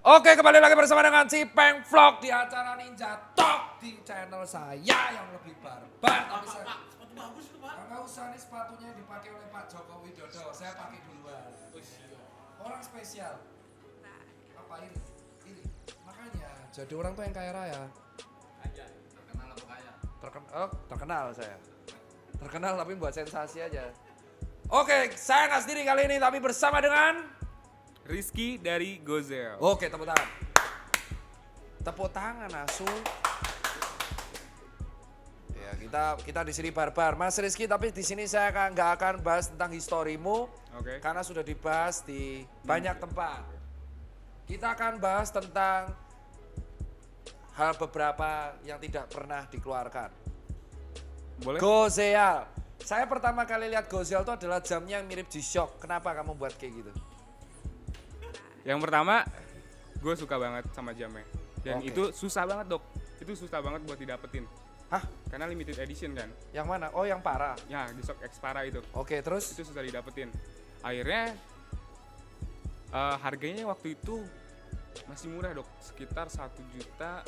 Oke, kembali lagi bersama dengan Cipeng Vlog di acara Ninja Talk di channel saya yang lebih barbar. Tapi saya Sepatu bagus tuh, Pak. nggak usah, nih sepatunya dipakai oleh Pak Joko Widodo. Saya pakai duluan. Orang spesial. Apa ini? Ini. Makanya jadi orang tuh yang kaya raya. Aja, terkenal apa kaya? Terkenal saya. Terkenal tapi buat sensasi aja. Oke, saya nggak sendiri kali ini tapi bersama dengan Rizky dari Gozel. Oke, tepuk tangan. Tepuk tangan, asu. Ya, kita di sini barbar, Mas Rizky. Tapi di sini saya nggak akan bahas tentang historimu, Oke. karena sudah dibahas di banyak tempat. Kita akan bahas tentang hal beberapa yang tidak pernah dikeluarkan. Boleh? Gozel. Saya pertama kali lihat Gozel itu adalah jamnya yang mirip G-Shock. Kenapa kamu buat kayak gitu? Yang pertama, gue suka banget sama jamnya. Dan Oke. itu susah banget, Dok. Itu susah banget buat didapetin. Hah? Karena limited edition kan. Yang mana? Oh, yang parah. Ya, G-Shock X Para itu. Oke, terus? Itu susah didapetin. Akhirnya harganya waktu itu masih murah, Dok. Sekitar 1.300.000.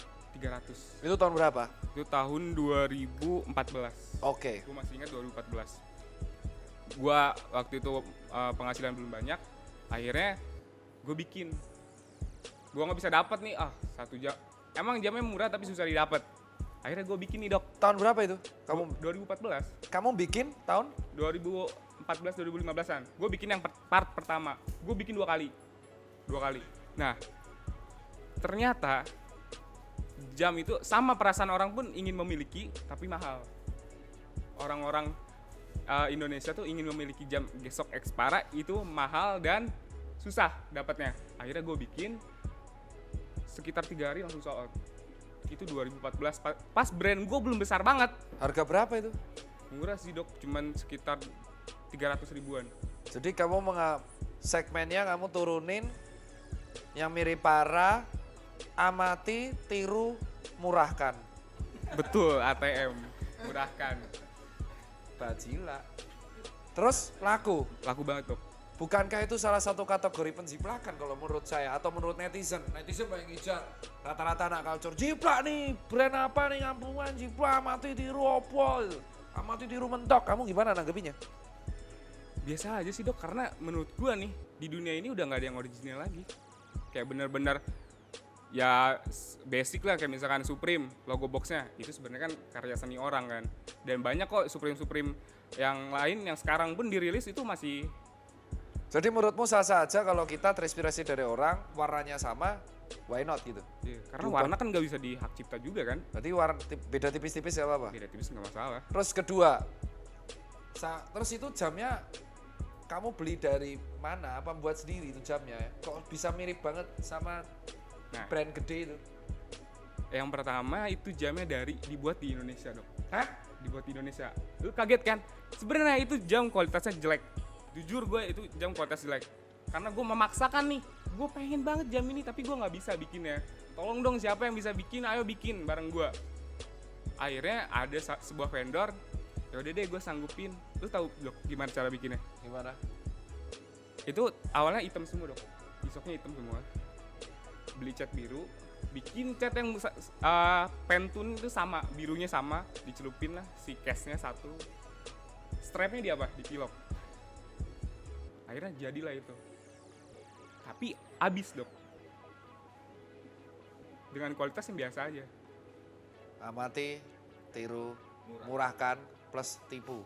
Itu tahun berapa? Itu tahun 2014. Oke. Gue masih ingat 2014. Gua waktu itu penghasilan belum banyak. Akhirnya gue bikin. Gue nggak bisa dapat nih, 1 jam. Emang jamnya murah tapi susah didapat. Akhirnya gue bikin nih, Dok. Tahun berapa itu? Kamu 2014, bikin tahun? 2014, 2015an. Gue bikin yang part pertama. Gue bikin 2 kali. Nah, ternyata jam itu sama perasaan orang pun ingin memiliki, tapi mahal. Orang-orang Indonesia tuh ingin memiliki jam G-Shock X Para itu mahal dan susah dapatnya. Akhirnya gue bikin sekitar 3 hari langsung sold out. Itu 2014 pas brand gue belum besar banget. Harga berapa itu? Murah sih, Dok, cuman sekitar 300 ribuan. Jadi kamu segmennya kamu turunin yang mirip para, amati, tiru, murahkan. Betul, ATM murahkan. Bajila. Terus laku. Laku banget, Dok. Bukankah itu salah satu kategori penjiplakan kalau menurut saya atau menurut netizen? Netizen banyak ngejar. Rata-rata anak culture, jiplak nih, brand apa nih kampungan, jiplak, amati, tiru, opo. Amati, tiru, mentok. Kamu gimana nanggepinya? Biasa aja sih, Dok, karena menurut gua nih di dunia ini udah nggak ada yang original lagi. Kayak bener-bener ya basic lah, kayak misalkan Supreme logo boxnya itu sebenarnya kan karya seni orang kan. Dan banyak kok Supreme yang lain yang sekarang pun dirilis itu masih. Jadi menurutmu sah-sah aja kalau kita terinspirasi dari orang, warnanya sama, why not gitu? Iya, karena Diubah. warna kan nggak bisa dihak cipta juga kan. Berarti beda tipis-tipis ya apa? Beda tipis nggak masalah. Terus kedua, terus itu jamnya kamu beli dari mana? Apa buat sendiri itu jamnya? Kok bisa mirip banget sama Nah, brand gede itu? yang pertama itu jamnya dibuat di Indonesia, Dok. Hah? Dibuat di Indonesia. Lu kaget kan? Sebenarnya itu jam kualitasnya jelek. Jujur gue itu jam kualitas jelek. Karena gue memaksakan nih, gue pengen banget jam ini tapi gue nggak bisa bikinnya. Tolong dong, siapa yang bisa bikin? Ayo bikin bareng gue. Akhirnya ada sebuah vendor. Ya udah deh, gue sanggupin. Lu tahu, Dok, gimana cara bikinnya? Gimana? Itu awalnya hitam semua, Dok. Besoknya hitam semua. Beli cat biru, bikin cat yang pentun itu sama, birunya sama, dicelupin lah si case-nya satu. Strapnya di apa? Di pilok. Akhirnya jadilah itu. Tapi habis, Dok. Dengan kualitas yang biasa aja. Amati, tiru, murahkan, plus tipu.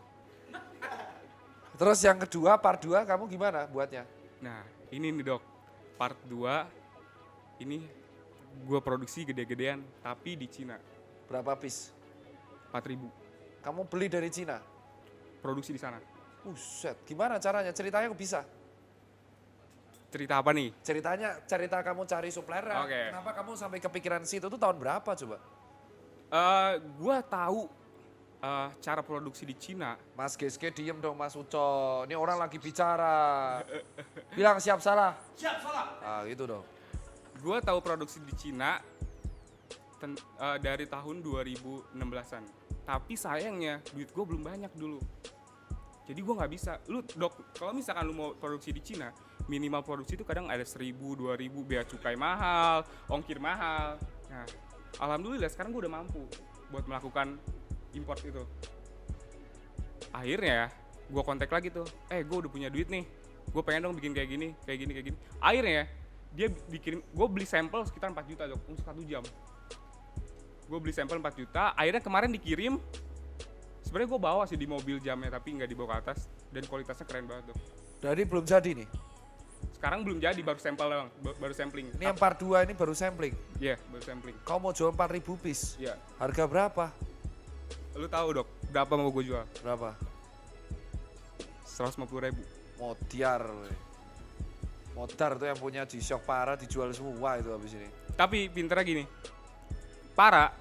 Terus yang kedua, part 2 kamu gimana buatnya? Nah, ini nih, Dok. Part 2 ini gua produksi gede-gedean tapi di Cina. Berapa piece? 4.000 Kamu beli dari Cina? produksi di sana. Buset, gimana caranya? Ceritanya kok bisa? Cerita apa nih? Cerita kamu cari supplier. Oke. Kenapa kamu sampai kepikiran situ tuh tahun berapa coba? Gua tahu cara produksi di Cina. Mas Geske diem dong Mas Uco. Ini orang lagi bicara. Bilang siap salah. Siap, salah. Ah gitu dong. Gua tahu produksi di Cina dari tahun 2016-an. Tapi sayangnya duit gue belum banyak dulu. Jadi gue nggak bisa. Lu, Dok, kalau misalkan lu mau produksi di Cina, minimal produksi itu kadang ada 1.000, 2.000, bea cukai mahal, ongkir mahal. Nah, alhamdulillah sekarang gue udah mampu buat melakukan import itu. Akhirnya gue kontak lagi tuh, gue udah punya duit nih, gue pengen dong bikin kayak gini. Akhirnya dia bikin, gue beli sampel sekitar 4 juta dok, untuk 1 jam. Gue beli sampel 4 juta, akhirnya kemarin dikirim. Sebenarnya gue bawa sih di mobil jamnya, tapi nggak dibawa ke atas, dan kualitasnya keren banget dok. Jadi belum jadi nih. Sekarang belum jadi, baru sampel doang, baru sampling. Ini yang part 2 ini baru sampling. Iya, baru sampling. Kau mau jual 4.000 piece. Iya. Harga berapa? Lu tahu dok, berapa mau gue jual? Berapa? 150.000. Modiar. Modar tuh yang punya G-Shock parah dijual semua itu habis ini. Tapi pinternya gini, para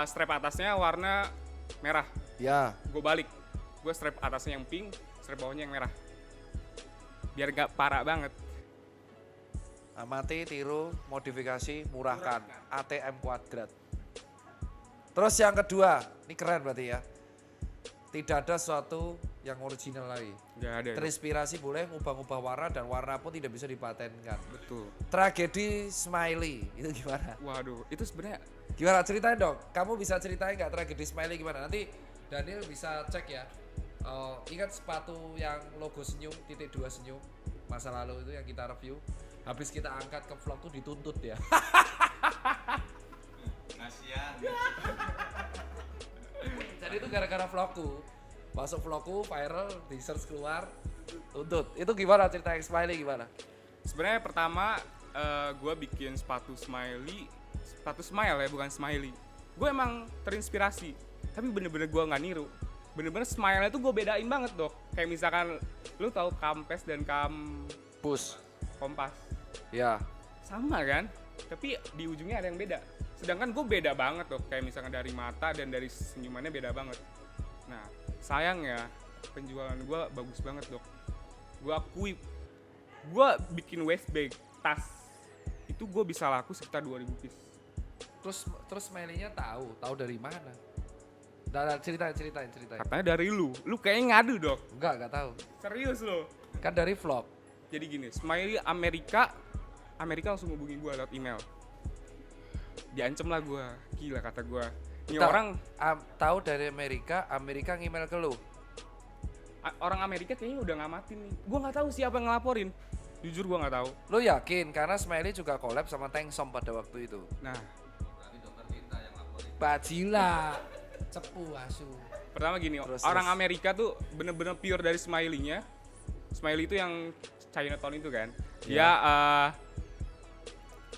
strap atasnya warna merah. Ya, Gue balik, gue strap atasnya yang pink, strap bawahnya yang merah. Biar gak parah banget. amati, tiru, modifikasi, murahkan. ATM kuadrat. Terus yang kedua, ini keren berarti ya. Tidak ada sesuatu yang original lagi. Gak ada. Terinspirasi boleh ngubah-ngubah warna dan warna pun tidak bisa dipatenkan. Betul. Tragedi Smiley, itu gimana? Waduh, itu sebenarnya Gimana ceritain dong? Kamu bisa ceritain nggak tragedi Smiley gimana? Nanti Daniel bisa cek ya. Ingat sepatu yang logo senyum, titik 2 senyum masa lalu itu yang kita review. Habis kita angkat ke vlog tuh dituntut ya. Kasihan. Jadi itu gara-gara vlogku. Masuk vlogku viral, di search keluar, tuntut. Itu gimana cerita yang Smiley gimana? sebenarnya pertama gue bikin sepatu smile ya, bukan smiley. Gue emang terinspirasi, tapi bener-bener gue nggak niru. Bener-bener smile-nya tuh gue bedain banget dok. Kayak misalkan lu tahu kampes dan Bus. kompas, Ya. sama kan? Tapi di ujungnya ada yang beda. Sedangkan gue beda banget dok. Kayak misalkan dari mata dan dari senyumannya beda banget. Nah sayangnya penjualan gue bagus banget dok. Gue akui, gue bikin waist bag, tas, itu gue bisa laku sekitar 2.000 piece. Terus Smiley-nya tahu dari mana? Ceritain. Katanya dari lu kayaknya ngadu dok. Enggak tahu. Serius lo. Kan dari vlog. Jadi gini, Smiley Amerika langsung hubungi gue lewat email. Diancem lah gue, gila kata gue. Ini orang tahu dari Amerika ngemail ke lu. orang Amerika kayaknya udah ngamatin nih. Gue nggak tahu siapa yang ngelaporin. Jujur gue nggak tahu. Lu yakin karena Smiley juga collab sama Tengsom pada waktu itu. Nah, Berarti dokter Tirta yang laporin. Bajila. Cepu asu. pertama gini, Terus. orang Amerika tuh bener-bener pure dari Smiley-nya. Smiley itu yang Chinatown itu kan. Dia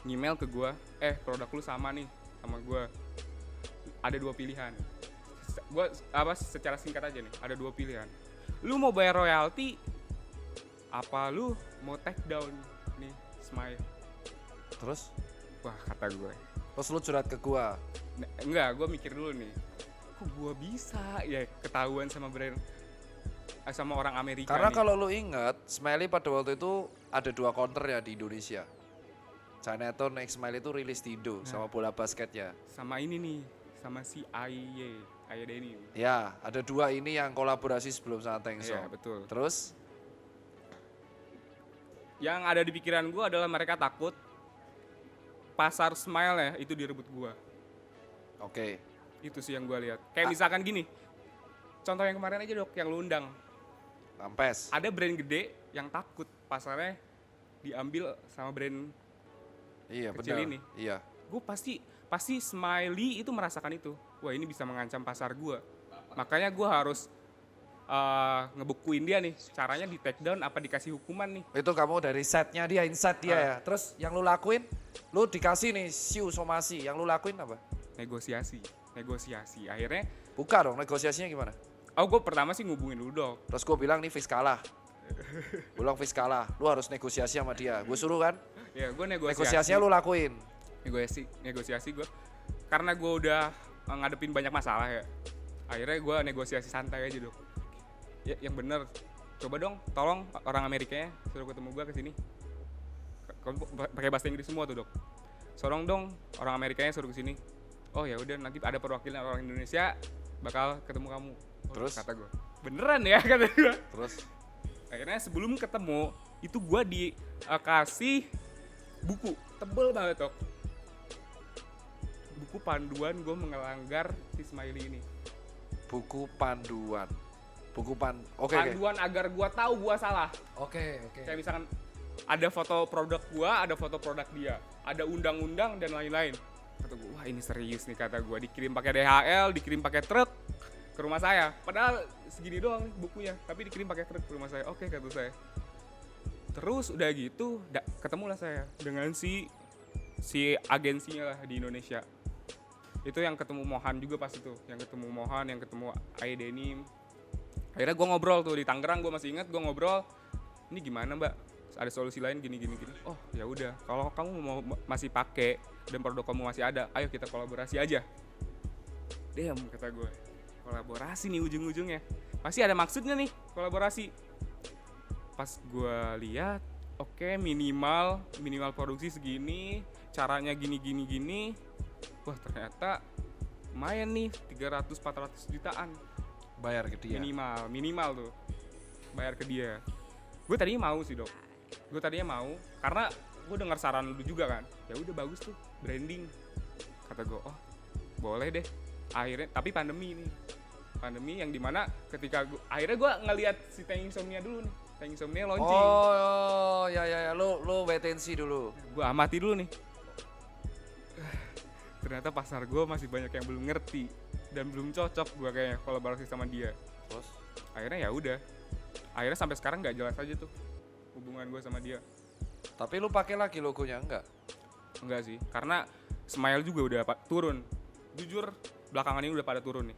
ngemail ke gue, produk lu sama nih sama gue. Ada 2 pilihan. Gue secara singkat aja nih, ada 2 pilihan. Lu mau bayar royalti apa lu mau take down nih Smile. Terus Wah kata gue, lu curhat ke gua. enggak, gue mikir dulu nih, kok gue bisa ya ketahuan sama brand sama orang Amerika Karena nih. kalau lu ingat, Smiley pada waktu itu ada 2 counter ya di Indonesia. Chinatown X Smiley itu rilis di Indo sama bola basketnya. Sama ini nih, sama si Aya Denny. Ya, ada 2 ini yang kolaborasi sebelum sama Tengsom. Iya betul. Terus Yang ada di pikiran gue adalah mereka takut pasar Smile ya itu direbut gue. oke. Itu sih yang gue lihat. Kayak misalkan gini, contoh yang kemarin aja dok, yang lu undang. Lampes. Ada brand gede yang takut pasarnya diambil sama brand Iya kecil benar. ini. Iya. Gue pasti Smiley itu merasakan itu. Wah ini bisa mengancam pasar gue. Makanya gue harus ngebukuin dia nih. Caranya di take down apa dikasih hukuman nih. Itu kamu dari setnya dia, insight dia ya. Terus yang lu lakuin, lu dikasih nih somasi. Yang lu lakuin apa? Negosiasi. Akhirnya, Buka dong, negosiasinya gimana? gue pertama sih ngubungin dulu dok. Terus gue bilang nih fix kalah. Bilang fix kalah, lu harus negosiasi sama dia. Gue suruh kan? Ya gue negosiasi. Negosiasinya lu lakuin. Negosiasi gue. Karena gue udah ngadepin banyak masalah ya. Akhirnya gue negosiasi santai aja dok. Ya yang bener. Coba dong, tolong orang Amerikanya suruh ketemu gue kesini. Kamu pakai bahasa Inggris semua tuh dok. Sorong dong orang Amerikanya suruh kesini. Oh ya udah, nanti ada perwakilan orang Indonesia bakal ketemu kamu. Oh, Terus? kata gue, beneran ya kata gue. Terus Akhirnya sebelum ketemu itu gue dikasih buku tebel banget Dok. Buku panduan gue mengelanggar si Smiley ini. Buku panduan. Oke. Panduan agar gue tahu gue salah. Oke. Kayak misalkan ada foto produk gue, ada foto produk dia, ada undang-undang dan lain-lain. Kata gue, wah ini serius nih kata gue. Dikirim pakai DHL, dikirim pakai truk ke rumah saya. Padahal segini doang nih bukunya, tapi dikirim pakai truk ke rumah saya. Oke kata saya. Terus udah gitu, ketemulah saya dengan si agensinya lah di Indonesia. Itu yang ketemu Mohan juga pas itu, yang ketemu Mohan, yang ketemu Denim. Akhirnya gue ngobrol tuh di Tangerang, gue masih ingat gue ngobrol. Ini gimana mbak? Ada solusi lain gini. Oh ya udah, kalau kamu mau masih pakai dan produk kamu masih ada, ayo kita kolaborasi aja. Damn kata gue, kolaborasi nih ujung-ujungnya. Pasti ada maksudnya nih kolaborasi. Pas gue lihat, oke, minimal produksi segini, caranya gini. Wah ternyata lumayan nih 300-400 jutaan. Bayar ke dia. Minimal tuh bayar ke dia. Gue tadinya mau sih Dok. Karena gue dengar saran lu juga kan. Ya udah bagus tuh branding. Kata gue, oh boleh deh. Akhirnya tapi pandemi yang dimana ketika akhirnya gue ngelihat si Tank Insomnia dulu nih. Tank Insomnia launching. Oh ya lu wait and see dulu. Gue amati dulu nih. Ternyata pasar gue masih banyak yang belum ngerti dan belum cocok gue kayaknya kolaborasi sama dia. Terus Akhirnya ya udah. Akhirnya sampai sekarang nggak jelas aja tuh hubungan gue sama dia. tapi lu pakai lagi logonya enggak? Enggak sih, karena Smile juga udah turun. Jujur belakangan ini udah pada turun nih.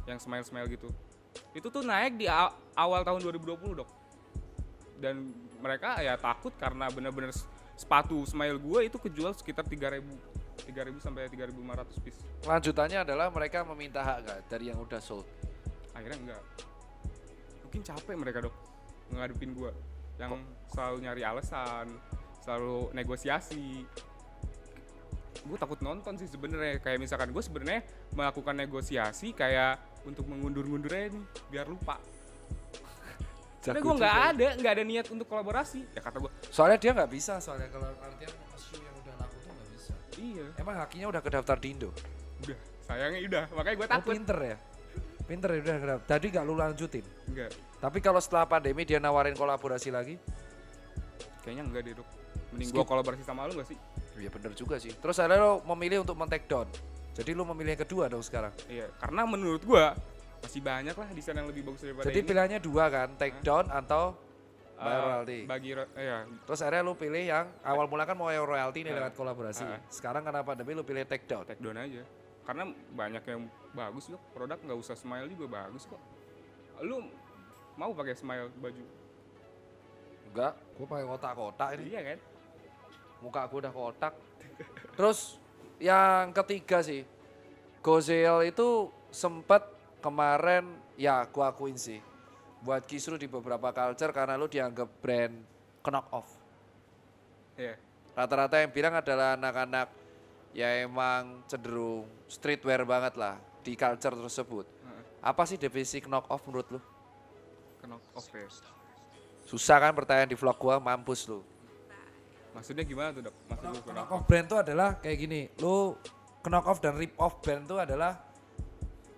Yang Smile gitu. Itu tuh naik di awal tahun 2020 Dok. Dan mereka ya takut karena bener-bener sepatu Smile gue itu kejual sekitar 3.000 sampai 3.500 piece. Lanjutannya adalah mereka meminta hak nggak dari yang udah sold? Akhirnya enggak. Mungkin capek mereka Dok ngadepin gue yang selalu nyari alasan, selalu negosiasi. Gue takut nonton sih sebenarnya. Kayak misalkan gue sebenarnya melakukan negosiasi kayak untuk mengundur-ngundur aja nih biar lupa. Karena gue nggak ada niat untuk kolaborasi. Ya kata gue. Soalnya dia nggak bisa, soalnya kalau artian shoe yang udah laku tuh nggak bisa. Iya. Emang hakinya udah kedaftar di Indo? Udah, sayangnya udah. Makanya gue Oh takut. pinter ya? Pinter ya udah kedaftar. Tadi nggak lu lanjutin? Enggak. Tapi kalau setelah pandemi dia nawarin kolaborasi lagi? Kayaknya enggak deh Dok. Mending gue kolaborasi sama lu gak sih? Iya bener juga sih. Terus akhirnya lo memilih untuk men-take down. Jadi lo memilih yang kedua dong sekarang. Iya, karena menurut gue masih banyak lah desain yang lebih bagus daripada Jadi ini. pilihannya dua kan, take down atau bayar royalty. Iya. Terus akhirnya lo pilih yang awal mula kan mau yang royalty nih lewat kolaborasi. Ah. Sekarang karena pandemi lo pilih take down. Take down aja. Karena banyak yang bagus loh, produk nggak usah Smile juga bagus kok. Lu mau pakai Smile baju? Enggak, gue pakai kotak-kotak ini. Iya kan? Muka gue udah kotak. Terus yang ketiga sih, Gozelle itu sempet kemarin ya gue akuin sih buat kisru di beberapa culture karena lu dianggap brand knock off. Iya. Rata-rata yang bilang adalah anak-anak ya emang cenderung streetwear banget lah di culture tersebut. Apa sih definisi knock off menurut lu? Knock off ya. Susah kan pertanyaan di vlog gua, mampus lu. Maksudnya gimana tuh Dok? Maksud lu Knock off brand itu adalah kayak gini, lu knock off dan rip off brand itu adalah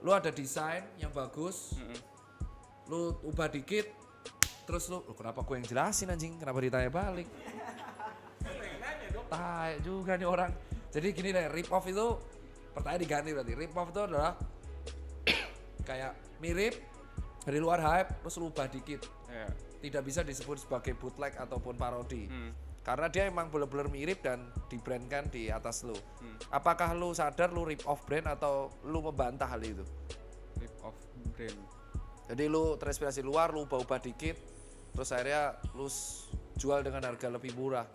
lu ada desain yang bagus, lu ubah dikit, terus lu kenapa gue yang jelasin anjing, kenapa ditanya balik? Tai juga nih orang. Jadi gini deh, rip off itu pertanyaan diganti berarti. Rip off itu adalah kayak mirip dari luar hype, terus lu ubah dikit. Iya. Tidak bisa disebut sebagai bootleg ataupun parodi. Karena dia emang bener-bener mirip dan dibrandkan di atas lu. Apakah lu sadar lu rip off brand atau lu membantah hal itu? Rip off brand. Jadi lu terinspirasi luar, lu ubah-ubah dikit, terus akhirnya lu jual dengan harga lebih murah.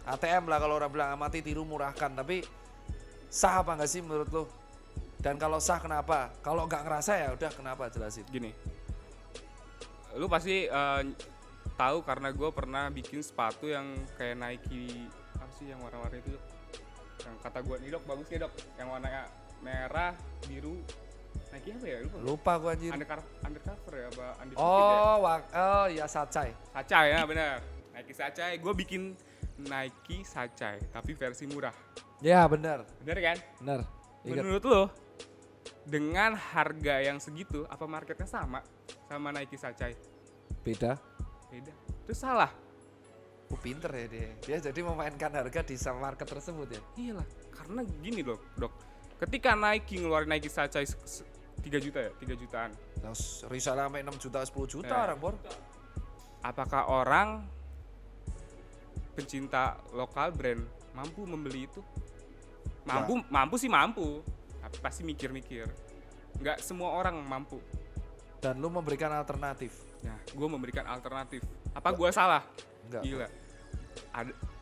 ATM lah kalau orang bilang, amati tiru murahkan. Tapi sah apa nggak sih menurut lu? Dan kalau sah kenapa? Kalau nggak ngerasa ya udah kenapa, jelasin. Gini, lu pasti tahu karena gue pernah bikin sepatu yang kayak Nike apa sih yang warna-warni itu Dok? Yang kata gue nih Dok bagus nih Dok, yang warna merah biru Nike apa ya? Lupa. Lupa gua anjir. Undercover ya apa Undefeated ya? Oh ya Sacai. Sacai ya benar. Nike Sacai, gue bikin Nike Sacai tapi versi murah. Ya benar. Bener kan? Benar. Ingat. Menurut lo dengan harga yang segitu apa marketnya sama Nike Sacai? Beda. Beda. Itu salah. Pinter ya dia. Dia jadi memainkan harga di market tersebut ya. Iyalah, karena gini loh, Dok. Ketika Nike ngeluarin Nike Sacai 3 juta ya, 3 jutaan. Terus risalah sampai 6 juta, 10 juta Eh. orang bor. Apakah orang pencinta lokal brand mampu membeli itu? Mampu sih mampu. Tapi pasti mikir-mikir. Nggak semua orang mampu. Dan lu memberikan alternatif. Nah, gue memberikan alternatif. Apa gue salah? Enggak. Gila.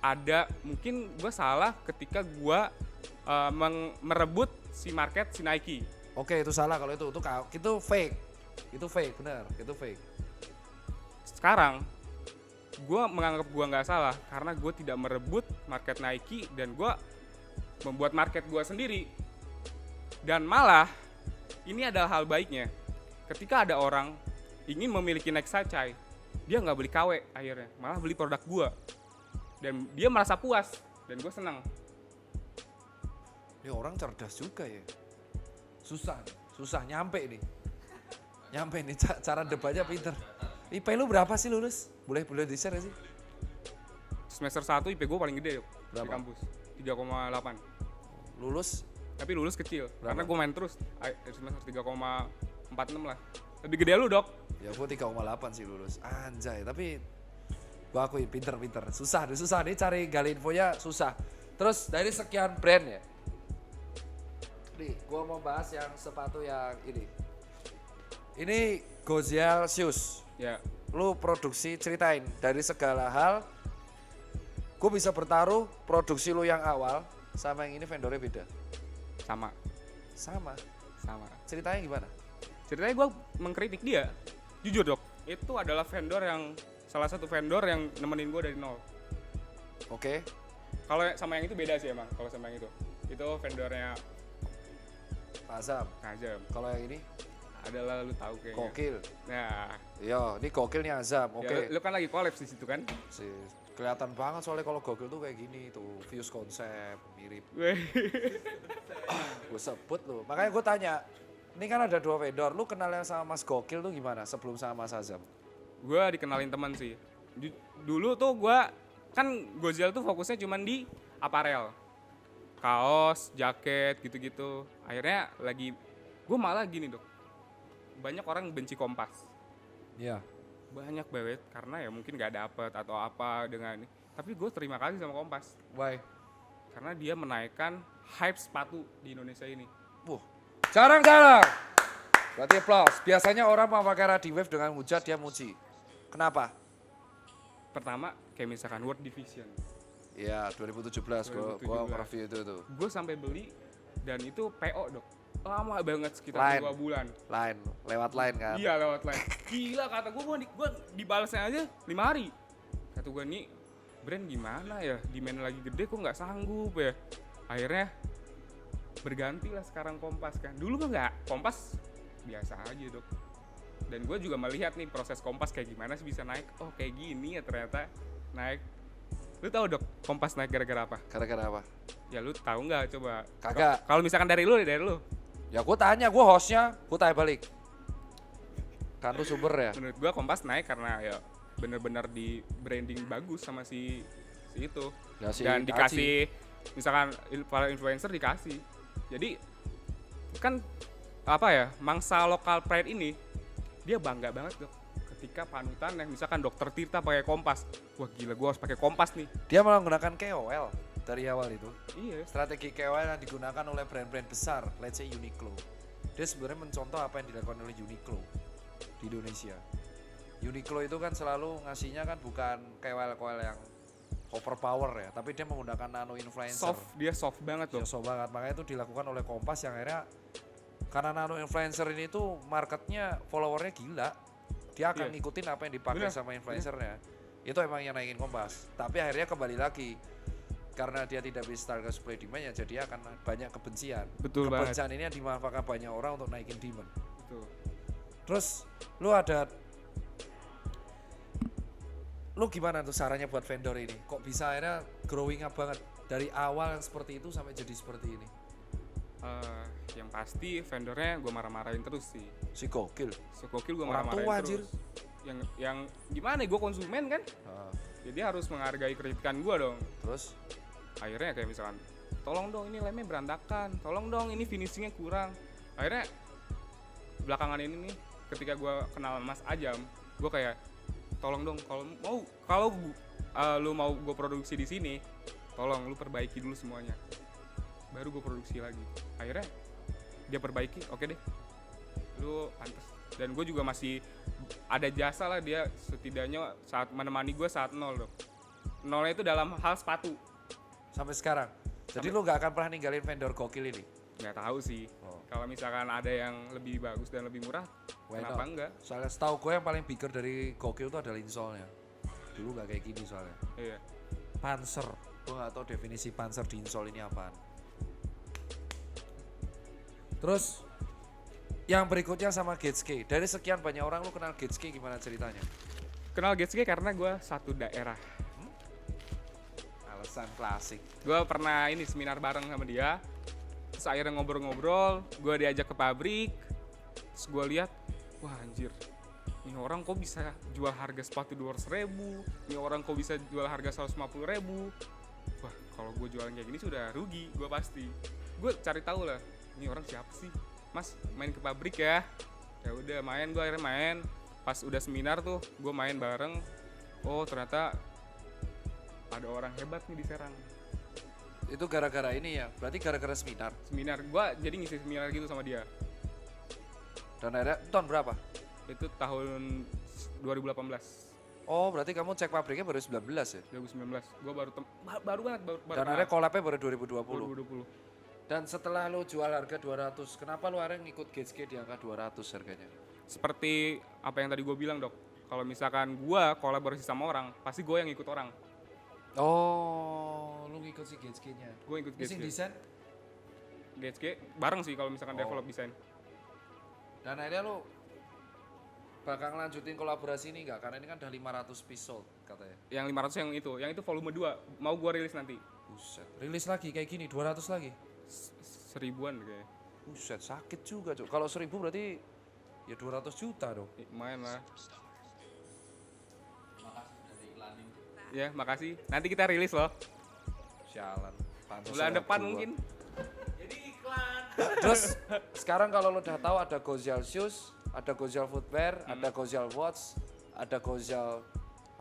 Ada mungkin gue salah ketika gue merebut si market si Nike. Oke, itu salah kalau itu fake. Itu fake, benar. Itu fake. Sekarang gue menganggap gue nggak salah karena gue tidak merebut market Nike dan gue membuat market gue sendiri. Dan malah ini adalah hal baiknya. Ketika ada orang ingin memiliki Nike Sacai, dia nggak beli KW akhirnya, malah beli produk gue. Dan dia merasa puas dan gue senang. Ini orang cerdas juga ya. Susah nyampe nih. Nyampe nih cara debatnya pinter. IP lu berapa sih lulus? Boleh di-share sih? Semester 1 IP gue paling gede yuk, di Berapa? kampus 3,8. Lulus Tapi lulus kecil, Berapa? karena gue main terus semester 3,46 lah. Lebih gede lu Dok. ya gua 3,8 sih lulus. Anjay, tapi gua akui pinter. Susah nih cari gali infonya susah. Terus dari sekian brand ya. Nih, gua mau bahas yang sepatu yang ini. Ini Gozelle Shoes. Ya, Lu produksi ceritain dari segala hal. Gue bisa bertaruh produksi lu yang awal sama yang ini vendornya beda. sama. Ceritanya gimana? Ceritanya gue mengkritik dia. Jujur Dok, itu adalah salah satu vendor yang nemenin gue dari nol. Oke. Kalau sama yang itu beda sih emang, kalau sama yang itu vendornya Pak Azam. Azam. Kalau yang ini Adalah lu tahu kayaknya. Gokil. Nah, Iya, ini Gokil nih Azam. Oke. ya, lu kan lagi collab di situ kan? Sih, kelihatan banget soalnya kalau Gokil tuh kayak gini tuh, Fuse konsep mirip. Weh. Gue sebut lu. Makanya gue tanya, ini kan ada 2 vendor, lu kenal yang sama Mas Gokil tuh gimana sebelum sama Mas Azam? Gue dikenalin teman sih. Dulu tuh gue kan Gozelle tuh fokusnya cuman di aparel, kaos, jaket gitu-gitu. Akhirnya gue malah gini Dok, banyak orang benci Kompas, Iya. banyak banget karena ya mungkin gak dapet atau apa dengan ini. Tapi gue terima kasih sama Kompas Why? karena dia menaikkan hype sepatu di Indonesia ini. Wah, jarang-jarang. Berarti applause. Biasanya orang mau pakai Radiwave dengan hujat dia muji. Kenapa? Pertama kayak misalkan World Division, Iya, 2017 gua review itu tuh. gue sampai beli dan itu PO Dok, lama banget sekitar Line. 2 bulan. Line, lewat line kan. Iya lewat line. Gila kata gue dibalasnya aja 5 hari. Kata gue nih brand gimana ya, demand lagi gede kok nggak sanggup ya. Akhirnya bergantilah sekarang Kompas kan. Dulu kan nggak, Kompas biasa aja Dok. Dan gue juga melihat nih proses Kompas kayak gimana sih bisa naik. Oh kayak gini ya ternyata naik. Lu tahu Dok Kompas naik gara-gara apa? Gara-gara apa? Ya lu tahu nggak coba? Kagak. Kalau misalkan dari lu. Ya gue tanya, gue hostnya, gue tanya balik. Kan lu sumber ya? Menurut gua Kompas naik karena ya bener-bener di branding bagus sama si itu. Ya, si Dan Aci. dikasih misalkan para influencer dikasih. Jadi kan apa ya, mangsa lokal pride ini dia bangga banget Dok ketika panutan yang misalkan Dokter Tirta pakai Kompas. Wah gila, gua harus pakai Kompas nih. Dia malah menggunakan KOL dari awal itu. Iya. Strategi KOL yang digunakan oleh brand-brand besar, let's say Uniqlo. Dia sebenarnya mencontoh apa yang dilakukan oleh Uniqlo di Indonesia. Uniqlo itu kan selalu ngasihnya kan bukan KOL yang overpower ya, tapi dia menggunakan nano influencer. Dia soft banget Ya, Dok. so banget. Makanya itu dilakukan oleh Kompas yang akhirnya karena nano influencer ini tuh marketnya followernya gila. Dia akan Iya. ngikutin apa yang dipakai Bener, sama influencernya. Itu emang yang naikin Kompas. Tapi akhirnya kembali lagi karena dia tidak bisa target supply demand ya jadi akan banyak kebencian. Betul banget. Kebencian ini yang dimanfaatkan banyak orang untuk naikin demand. Betul. Terus lu gimana tuh caranya buat vendor ini? Kok bisa akhirnya growing up banget dari awal yang seperti itu sampai jadi seperti ini? Yang pasti vendornya gue marah-marahin terus sih. Si gokil. Sekokil gue Orang marah-marahin tua, terus. Yang gimana? Gue konsumen kan, jadi harus menghargai kritikan gue dong. Terus Akhirnya kayak misalkan, tolong dong ini lemnya berantakan, tolong dong ini finishingnya kurang. Akhirnya belakangan ini nih, ketika gue kenal Mas Ajam, gue kayak tolong dong kalau lu mau gue produksi di sini, tolong lu perbaiki dulu semuanya, baru gue produksi lagi. Akhirnya dia perbaiki, oke deh, lu pantas. Dan gue juga masih ada jasa lah, dia setidaknya saat menemani gue saat nol dong. Nolnya itu dalam hal sepatu. sampai sekarang. Jadi lu gak akan pernah ninggalin vendor gokil ini? Nggak tahu sih. Kalau misalkan ada yang lebih bagus dan lebih murah, Why kenapa not? enggak? Soalnya setahu gue yang paling bigger dari gokil itu adalah insolnya. Dulu gak kayak gini soalnya. Iya. Panzer. Gue gak tahu definisi panzer di insol ini apaan. Terus yang berikutnya sama Getske. Dari sekian banyak orang lu kenal Getske gimana ceritanya? Kenal Getske karena gue satu daerah. Alasan klasik. Gue pernah ini seminar bareng sama dia. Terus akhirnya ngobrol-ngobrol, gue diajak ke pabrik. Terus gue lihat, wah anjir, ini orang kok bisa jual harga sepatu 200.000, ini orang kok bisa jual harga 150.000. Wah, kalau gue jualan kayak gini sudah rugi, gue pasti. Gue cari tahu lah, ini orang siapa sih? Mas, main ke pabrik ya? Ya udah main, gue akhirnya main. Pas udah seminar tuh, gue main bareng. Oh ternyata ada orang hebat nih di Serang. Itu gara-gara ini ya? Berarti gara-gara seminar? Seminar, gue jadi ngisi seminar gitu sama dia. Dan akhirnya tahun berapa? Itu tahun 2018. Oh berarti kamu cek pabriknya baru 19 ya? 2019, gue baru banget baru Dan akhirnya collabnya baru 2020. 2020. Dan setelah lu jual harga 200, kenapa lu akhirnya ngikut Getske di angka 200 harganya? Seperti apa yang tadi gue bilang dok, kalau misalkan gue kolaborasi sama orang, pasti gue yang ikut orang. Oh, lu ngikut si Getske-nya. Gue ikut Mesin Getske. desain Getske bareng sih kalau misalkan develop desain. dan akhirnya lu bakal ngelanjutin kolaborasi ini enggak? Karena ini kan udah 500 piece sold katanya. Yang 500 yang itu volume 2, mau gue rilis nanti. Buset, rilis lagi kayak gini 200 lagi. Seribuan kayaknya. Buset, sakit juga, Cuk. Kalau 1000 berarti ya 200 juta dong. Lumayan lah. Makasih udah diiklanin. Ya makasih, nanti kita rilis loh. Sialan. Pantes Bulan saya depan gua. mungkin. Jadi iklan. Terus sekarang kalau lo udah tahu ada Gozial Shoes, ada Gozial Footwear, ada Gozial Watch, ada Gozial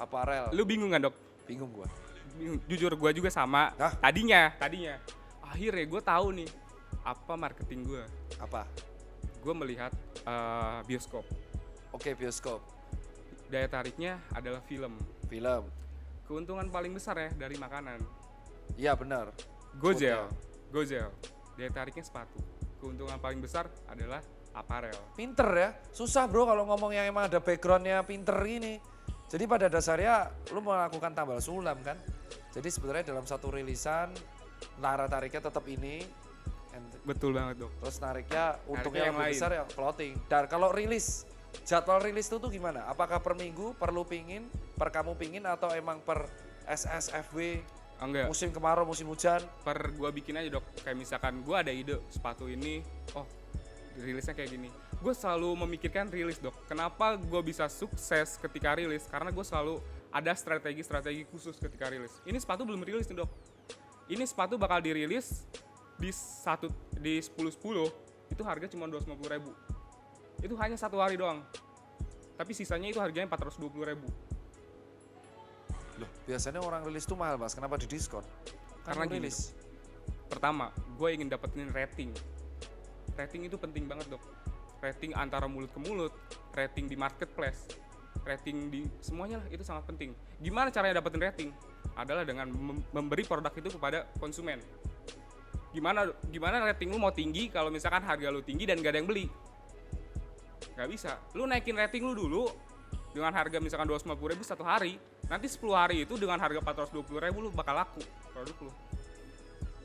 Apparel. Lu bingung kan dok? Bingung gua. Jujur gue juga sama. Hah? Tadinya. Akhirnya gue tahu nih apa marketing gue. Apa? Gue melihat bioskop. Oke, bioskop, Daya tariknya adalah film. film. Keuntungan paling besar ya dari makanan. Iya benar. Gozel. Daya tariknya sepatu. Keuntungan paling besar adalah aparel. Pinter ya. Susah bro kalau ngomong yang emang ada backgroundnya pinter ini. Jadi pada dasarnya lu melakukan tambal sulam kan. Jadi sebenarnya dalam satu rilisan lara tariknya tetap ini. Betul banget dok. Terus nariknya untungnya yang lebih lain. besar ya clothing. Dan kalau rilis, jadwal rilis itu tuh gimana? Apakah per minggu, per lu pingin, per kamu pingin atau emang per SSFW, Enggak. musim kemarau, musim hujan? Per gue bikin aja dok. Kayak misalkan gue ada ide sepatu ini, oh rilisnya kayak gini. Gue selalu memikirkan rilis dok. Kenapa gue bisa sukses ketika rilis? Karena gue selalu ada strategi khusus ketika rilis. Ini sepatu belum rilis nih dok. Ini sepatu bakal dirilis di 10.10 itu harga cuma 250.000. Itu hanya satu hari doang. Tapi sisanya itu harganya 420.000. Loh, biasanya orang rilis tuh mahal mas, kenapa di diskon? Karena lu gini, rilis. Pertama, gue ingin dapetin rating. Rating itu penting banget dok. Rating antara mulut ke mulut, rating di marketplace, rating di semuanya lah itu sangat penting. Gimana caranya dapetin rating? Adalah dengan memberi produk itu kepada konsumen. Gimana rating lu mau tinggi kalau misalkan harga lu tinggi dan gak ada yang beli? Gak bisa. Lu naikin rating lu dulu dengan harga misalkan 250.000 satu hari. Nanti 10 hari itu dengan harga 420.000 lu bakal laku produk lu.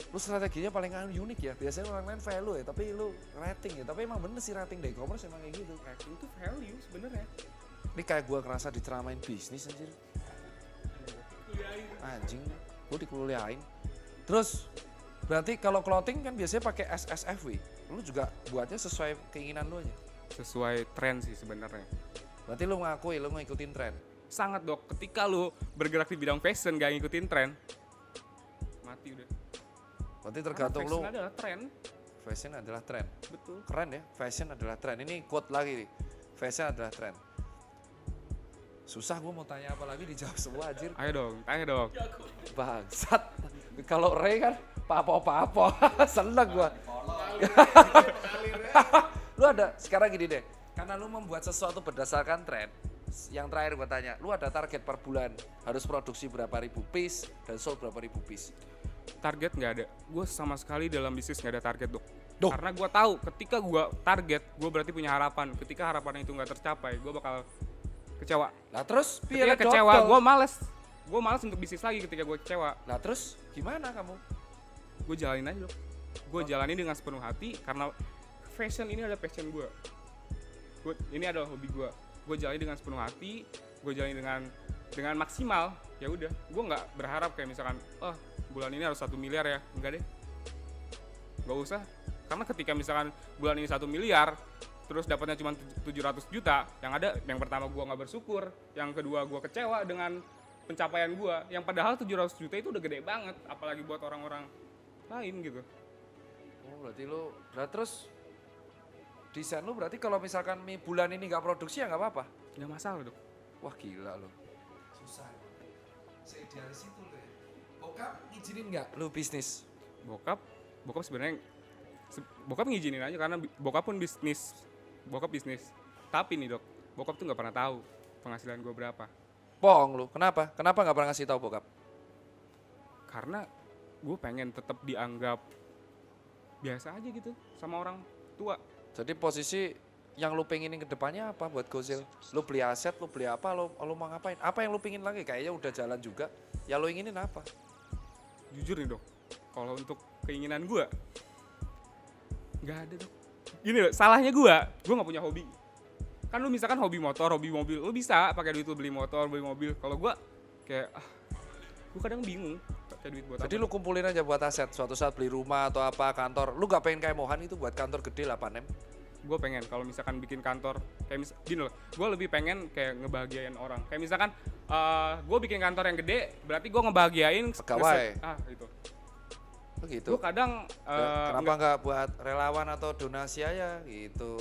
Lu strateginya paling unik ya. Biasanya orang lain value ya, tapi lu rating ya. Tapi emang bener sih rating di e-commerce emang kayak gitu. Rating itu value sebenarnya. Ini kayak gua ngerasa diceramain bisnis anjir. Anjing, gua dikuliahin. Terus berarti kalau clothing kan biasanya pakai SSFW. Lu juga buatnya sesuai keinginan lu aja. Sesuai tren sih sebenarnya. Berarti lu ngakui lu ngikutin tren. Sangat dok, ketika lu bergerak di bidang fashion gak ngikutin tren, mati udah. Berarti tergantung Karena lu. fashion adalah tren, Fashion adalah tren. betul. Keren ya, fashion adalah tren. Ini quote lagi nih. Fashion adalah tren. Susah gua mau tanya apa lagi dijawab semua anjir. Ayo dong, tanya dong. Bangsat. Kalau Ray kan papo-papo. Seneng gua. Lu ada sekarang gini deh. Karena lu membuat sesuatu berdasarkan tren. Yang terakhir gua tanya, lu ada target per bulan harus produksi berapa ribu piece dan sold berapa ribu piece? Target nggak ada. Gue sama sekali dalam bisnis nggak ada target dok. Duh. Karena gue tahu ketika gue target, gue berarti punya harapan. Ketika harapan itu nggak tercapai, gue bakal kecewa. Lah terus Ketika kecewa, gue males. Gue males untuk bisnis lagi ketika gue kecewa. Lah terus gimana kamu? Gue jalanin aja dok. Gue jalani dengan sepenuh hati karena fashion ini adalah passion gue. Ini adalah hobi gue. Gue jalani dengan sepenuh hati. Gue jalani dengan maksimal. Ya udah. Gue nggak berharap kayak misalkan, oh bulan ini harus 1 miliar ya. Enggak deh. Nggak usah. Karena ketika misalkan bulan ini 1 miliar, terus dapatnya cuma 700 juta, yang pertama gue nggak bersyukur, yang kedua gue kecewa dengan pencapaian gue, yang padahal 700 juta itu udah gede banget, apalagi buat orang-orang lain gitu. Oh berarti lu, terus desain lu berarti kalau misalkan bulan ini nggak produksi ya nggak apa-apa? Nggak masalah dok. Wah gila lu. Susah. Seidealis itu lu ya. Bokap ngizinin nggak lu bisnis? Bokap sebenarnya bokap ngizinin aja karena bokap bisnis. Tapi nih dok, bokap tuh nggak pernah tahu penghasilan gue berapa. Bohong lu, kenapa? Kenapa nggak pernah ngasih tahu bokap? Karena gue pengen tetap dianggap biasa aja gitu sama orang tua. Jadi posisi yang lu pengenin ke depannya apa buat Gozil? Lu beli aset, lu beli apa, lu mau ngapain? Apa yang lu pengen lagi? Kayaknya udah jalan juga. Ya lu inginin apa? Jujur nih dok, kalau untuk keinginan gue nggak ada dok. Gini loh, salahnya gue nggak punya hobi. Kan lu misalkan hobi motor, hobi mobil, lu bisa pakai duit lu beli motor, beli mobil. Kalau gue kayak, gue kadang bingung pakai duit buat Jadi apa. lu kumpulin aja buat aset, suatu saat beli rumah atau apa, kantor. Lu gak pengen kayak Mohan itu buat kantor gede 8M? Gue pengen kalau misalkan bikin kantor kayak gini loh, gue lebih pengen kayak ngebahagiain orang. Kayak misalkan gue bikin kantor yang gede, berarti gue ngebahagiain Pegawai. Itu. Begitu. Gue kadang Kenapa nggak buat relawan atau donasi aja gitu?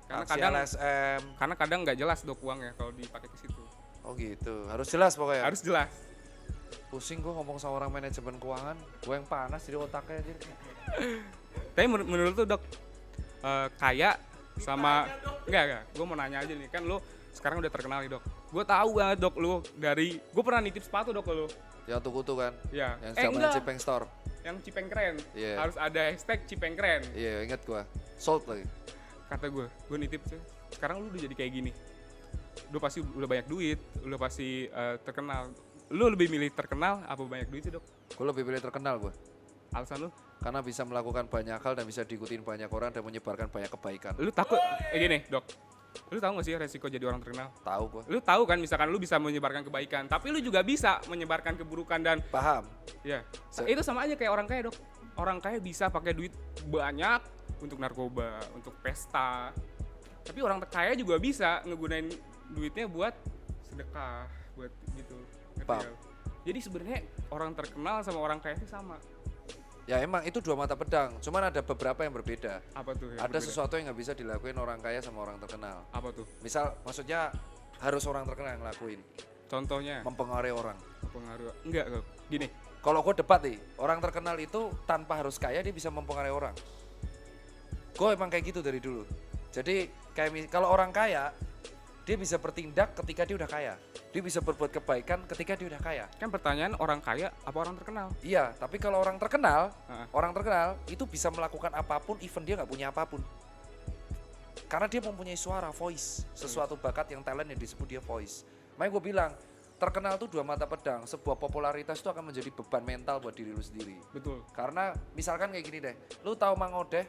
Karena Aksi kadang- LSM. karena kadang nggak jelas dok uangnya kalau dipakai ke situ. Oh gitu. Harus jelas pokoknya. Harus jelas. Pusing gue ngomong sama orang manajemen keuangan. Gue yang panas jadi otaknya aja. Tapi menurut tuh dok, kaya sama enggak. Gue mau nanya aja nih, kan lu sekarang udah terkenal nih dok. Gue tahu banget dok lu dari, gue pernah nitip sepatu dok ke lu. Yang tuku kan? Ya. Yang zamannya Enggak. Cipeng Store. Yang Cipeng Keren. Iya. Harus ada hashtag Cipeng Keren. Iya inget gue. Sold lagi. Kata gue nitip sih. Sekarang lu udah jadi kayak gini. Lu pasti udah banyak duit, lu pasti terkenal. Lu lebih milih terkenal apa banyak duit sih dok? Gue lebih pilih terkenal gue. Alasan lu? Karena bisa melakukan banyak hal dan bisa diikutin banyak orang dan menyebarkan banyak kebaikan. Lu takut gini dok, lu tahu gak sih resiko jadi orang terkenal? Tahu gue. Lu tahu kan misalkan lu bisa menyebarkan kebaikan, tapi lu juga bisa menyebarkan keburukan dan Paham? ya itu sama aja kayak orang kaya dok. Orang kaya bisa pakai duit banyak untuk narkoba, untuk pesta, tapi orang kaya juga bisa ngegunain duitnya buat sedekah, buat gitu. Ngerti Paham. gak? Jadi sebenarnya orang terkenal sama orang kaya itu sama. Ya emang itu dua mata pedang, cuman ada beberapa yang berbeda. Apa tuh? yang Ada berbeda? sesuatu yang nggak bisa dilakuin orang kaya sama orang terkenal. Apa tuh? Misal, maksudnya harus orang terkenal yang ngelakuin, Contohnya? mempengaruhi orang. Pengaruh? Enggak kok. Gini, Kalau gue debat nih, orang terkenal itu tanpa harus kaya dia bisa mempengaruhi orang. Gue emang kayak gitu dari dulu. Jadi kayak kalau orang kaya, dia bisa bertindak ketika dia udah kaya. Dia bisa berbuat kebaikan ketika dia udah kaya. kan pertanyaan orang kaya apa orang terkenal? Iya, tapi kalau orang terkenal, Heeh. orang terkenal itu bisa melakukan apapun, even dia nggak punya apapun. Karena dia mempunyai suara, voice, sesuatu bakat yang talent yang disebut dia voice. Makanya gue bilang, terkenal tuh dua mata pedang. Sebuah popularitas itu akan menjadi beban mental buat diri lu sendiri. Betul. Karena misalkan kayak gini deh, lu tahu Mang Odeh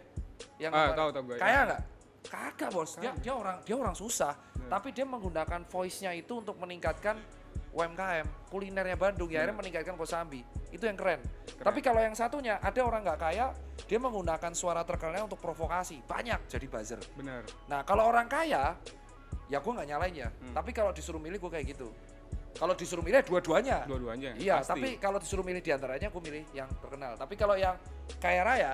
yang Tahu gue. kaya nggak? Kagak bos, dia orang susah, tapi dia menggunakan voice-nya itu untuk meningkatkan UMKM, kulinernya Bandung, ya akhirnya meningkatkan Kosambi. Itu yang keren. Tapi kalau yang satunya, ada orang nggak kaya, dia menggunakan suara terkenalnya untuk provokasi, banyak jadi buzzer. Benar. Nah kalau orang kaya, ya gue nggak nyalain ya, tapi kalau disuruh milih gue kayak gitu. Kalau disuruh milih dua-duanya. Dua-duanya. Iya, pasti. tapi kalau disuruh milih diantaranya gue milih yang terkenal. Tapi kalau yang kaya raya,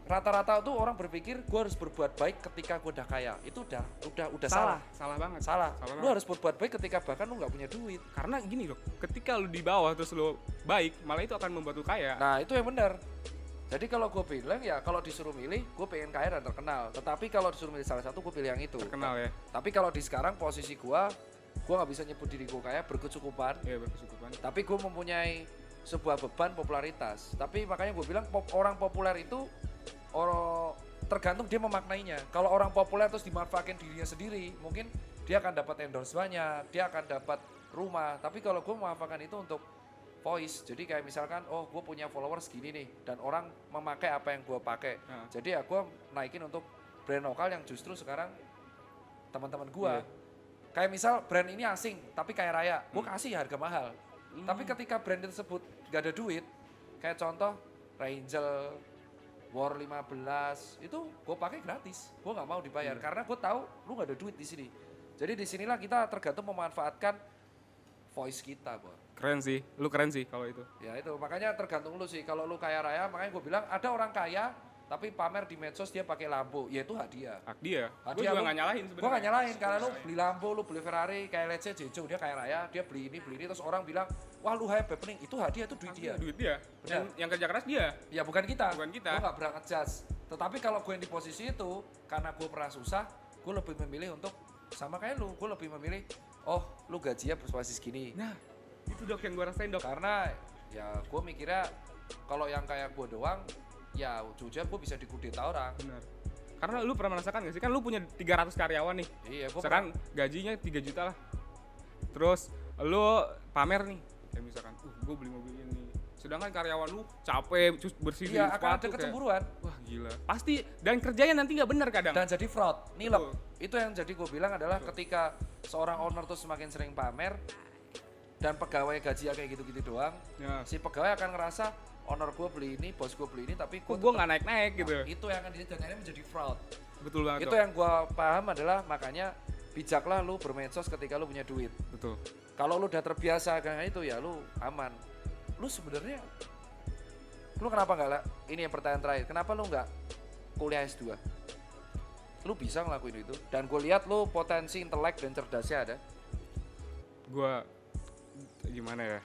rata-rata tuh orang berpikir gue harus berbuat baik ketika gue udah kaya. Itu udah salah. Salah banget. Salah. Salah Lu banget. harus berbuat baik ketika bahkan lu nggak punya duit. Karena gini loh, ketika lu di bawah terus lu baik, malah itu akan membuat lu kaya. Nah itu yang benar. Jadi kalau gue bilang ya kalau disuruh milih gue pengen kaya dan terkenal. Tetapi kalau disuruh milih salah satu gue pilih yang itu. Terkenal ya. Tapi kalau di sekarang posisi gue nggak bisa nyebut diri gue kaya, berkecukupan. Iya, berkecukupan. Tapi gue mempunyai sebuah beban popularitas. Tapi makanya gue bilang orang populer itu tergantung dia memaknainya. Kalau orang populer terus dimanfaatkan dirinya sendiri, mungkin dia akan dapat endorse banyak, dia akan dapat rumah. Tapi kalau gue memanfaatkan itu untuk voice, jadi kayak misalkan, oh gue punya followers gini nih, dan orang memakai apa yang gue pakai. Jadi ya gue naikin untuk brand lokal yang justru sekarang teman-teman gue. Kayak misal brand ini asing, tapi kaya raya, gue kasih harga mahal. Tapi ketika brand tersebut gak ada duit, kayak contoh Rangel, War 15 itu gue pakai gratis, gue nggak mau dibayar karena gue tahu lu nggak ada duit di sini. Jadi disinilah kita tergantung memanfaatkan voice kita, Bor. Keren sih, lu keren sih kalau itu. Ya itu makanya tergantung lu sih. Kalau lu kaya raya, makanya gue bilang ada orang kaya tapi pamer di medsos dia pakai Lambo, ya itu hadiah. Hak dia. Gue Hadiah juga lu- nggak nyalahin sebenarnya. Gue gak nyalain karena lu beli Lambo, lu beli Ferrari, kayak let's say Jejo dia kaya raya, dia beli ini terus orang bilang, wah lu hype happening, itu hadiah, itu duit dia. Duit dia. Benar. Yang kerja keras dia. Ya bukan kita. Bukan kita. Gue gak berangkat judge. Tetapi kalau gue yang di posisi itu, karena gue pernah susah, gue lebih memilih untuk sama kayak lu, gue lebih memilih, oh lu gajinya posisi segini. Nah, itu dok yang gue rasain dok. Karena ya gue mikirnya kalau yang kayak gue doang, ya ujungnya gue bisa dikudeta orang. Benar. Karena lu pernah merasakan gak sih? Kan lu punya 300 karyawan nih. Iya, gue Misalkan gajinya 3 juta lah. Terus lu pamer nih. Kayak misalkan, gue beli mobil ini. Sedangkan karyawan lu capek, bersihin iya akan sepatu ada kayak, kecemburuan. wah gila. Pasti, dan kerjanya nanti nggak benar kadang. Dan jadi fraud, nilep. Betul. Itu yang jadi gue bilang adalah ketika seorang owner tuh semakin sering pamer dan pegawai gajinya kayak gitu-gitu doang, Ya. si pegawai akan ngerasa owner gue beli ini, bos gue beli ini, tapi Kok gue nggak naik-naik gitu. Itu yang akan dan akhirnya menjadi fraud. Betul banget Itu dok. yang gue paham adalah makanya bijaklah lu bermedsos ketika lu punya duit. Betul. Kalau lu udah terbiasa dengan itu ya lu aman. Lu sebenarnya lu kenapa nggak ini yang pertanyaan terakhir, kenapa lu nggak kuliah S2? Lu bisa ngelakuin itu dan gue lihat lu potensi intelek dan cerdasnya ada. Gue gimana ya?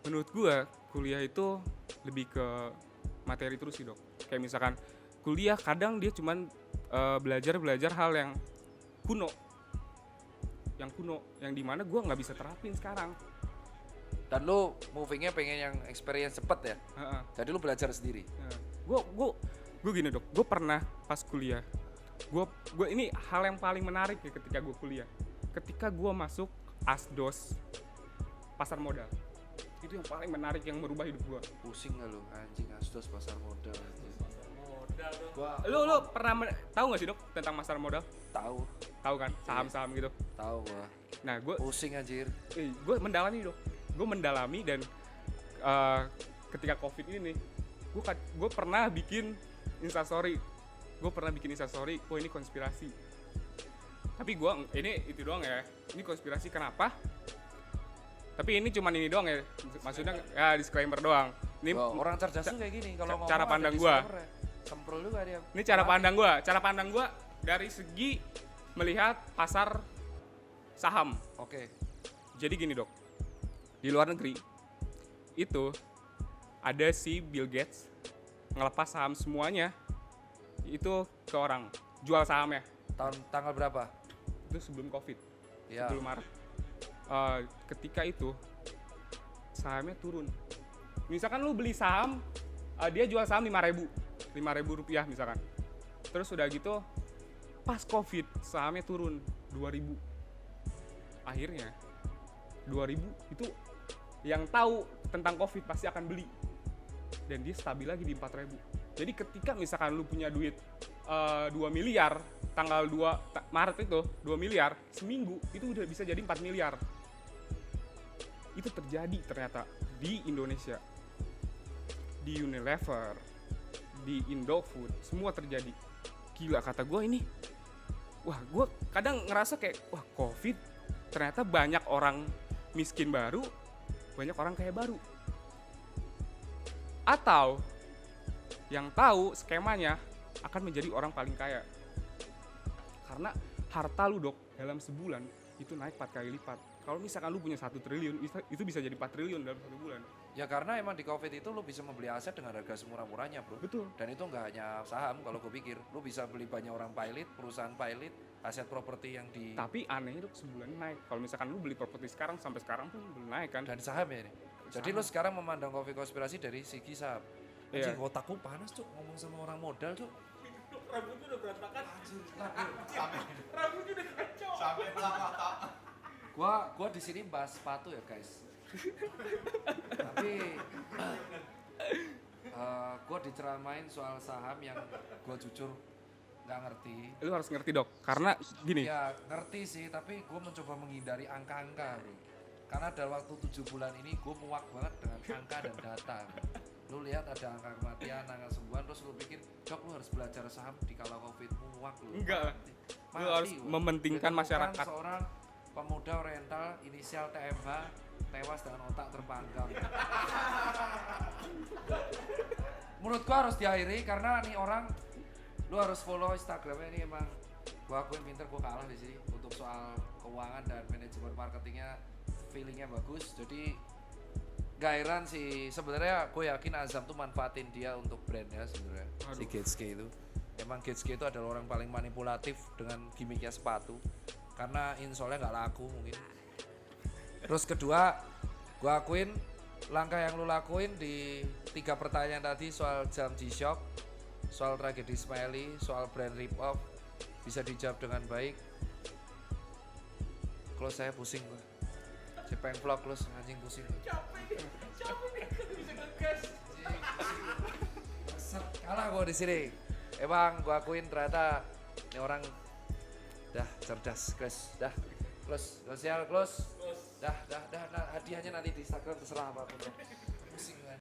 Menurut gue kuliah itu lebih ke materi terus sih dok. Kayak misalkan kuliah kadang dia cuman belajar hal yang kuno, yang dimana gue nggak bisa terapin sekarang. Dan lu movingnya pengen yang experience cepet ya. Heeh. Jadi lu belajar sendiri. Gue gini dok, gue pernah pas kuliah, gue ini hal yang paling menarik ya ketika gue kuliah, ketika gue masuk asdos pasar modal, itu yang paling menarik yang merubah hidup gue. Pusing gak lu anjing asdos pasar modal anjing. Gua Lu pernah tahu nggak sih dok tentang pasar modal? tahu Tahu kan, saham-saham gitu. gua. Nah gue Pusing anjir. mendalami dok, gue mendalami dan ketika covid ini gue pernah bikin instastory, oh ini konspirasi. Tapi gue ini itu doang ya, ini konspirasi kenapa? Tapi ini cuman ini doang ya, maksudnya ya disclaimer doang. Ini Wah, orang cerdas tuh kayak gini kalau ngomong cara ada pandang gua. disclaimer ya. Semprul juga dia. Ini cara pandang gue dari segi melihat pasar saham. Oke. Jadi gini dok, di luar negeri itu ada si Bill Gates ngelepas saham semuanya itu ke orang, jual sahamnya. Tanggal berapa? Itu sebelum covid, Ya. sebelum Maret. Ketika itu sahamnya turun. Misalkan lu beli saham, dia jual saham 5.000 rupiah misalkan. Terus udah gitu pas covid sahamnya turun 2.000. Akhirnya 2000 itu yang tahu tentang COVID pasti akan beli. Dan dia stabil lagi di 4000. Jadi ketika misalkan lu punya duit 2 miliar tanggal 2 Maret itu 2 miliar seminggu itu udah bisa jadi 4 miliar. Itu terjadi ternyata di Indonesia, di Unilever, di Indofood, semua terjadi. Gila kata gue ini. Wah, gue kadang ngerasa kayak wah COVID ternyata banyak orang miskin baru, banyak orang kaya baru. Atau yang tahu skemanya akan menjadi orang paling kaya. Karena harta lu, Dok, dalam sebulan itu naik 4 kali lipat. Kalau misalkan lu punya 1 triliun, itu bisa jadi 4 triliun dalam 1 bulan. Ya karena emang di COVID itu lu bisa membeli aset dengan harga semurah-murahnya, bro. Betul. Dan itu nggak hanya saham kalau gue pikir. Lu bisa beli banyak orang pilot, perusahaan pilot, aset properti yang di... Tapi anehnya, Dok, sebulan naik. Kalau misalkan lu beli properti sekarang sampai sekarang pun belum naik kan. Dan saham ya ini. Jadi lu sekarang memandang COVID konspirasi dari segi saham. Iya. Anjing, otakku panas, Cuk, ngomong sama orang modal, Cuk. Rambutnya udah berantakan. Rambutnya udah kacau. Sampai mata. Gua di sini bahas sepatu ya, guys. Tapi gua diceramain soal saham yang gua jujur nggak ngerti. Lu harus ngerti, Dok. Karena gini, Ya ngerti sih, tapi gue mencoba menghindari angka-angka, bro. Karena dalam waktu 7 bulan ini gue muak banget dengan angka dan data. Lu lihat ada angka kematian, angka sembuhan, terus lu pikir, Dok, lu harus belajar saham di kala COVID, muak lu. enggak lah. Mati, Lu harus gua. mementingkan Ditemukan masyarakat. Seorang pemuda oriental inisial TMH tewas dengan otak terpanggang. Menurut gua harus diakhiri karena nih orang lu harus follow Instagramnya ini emang gua akuin pinter, gua kalah di sini untuk soal keuangan dan manajemen marketingnya, feelingnya bagus. Jadi gak heran sih sebenarnya, gue yakin Azam tuh manfaatin dia untuk brandnya sebenarnya. Si Getske itu emang Getske itu adalah orang paling manipulatif dengan gimmicknya sepatu karena insolnya nggak laku mungkin. Terus kedua, gue akuin langkah yang lu lakuin di 3 pertanyaan tadi soal jam G-Shock, soal tragedi Smiley, soal brand rip off bisa dijawab dengan baik. Close saya pusing gue. Si pengen vlog close anjing pusing. Capek nih, bisa ngegas. Kalah gue di sini. Emang gue akuin ternyata ini orang dah cerdas, close, dah close, sosial close, dah, hadiahnya nanti di Instagram terserah apapun. Pusing gue.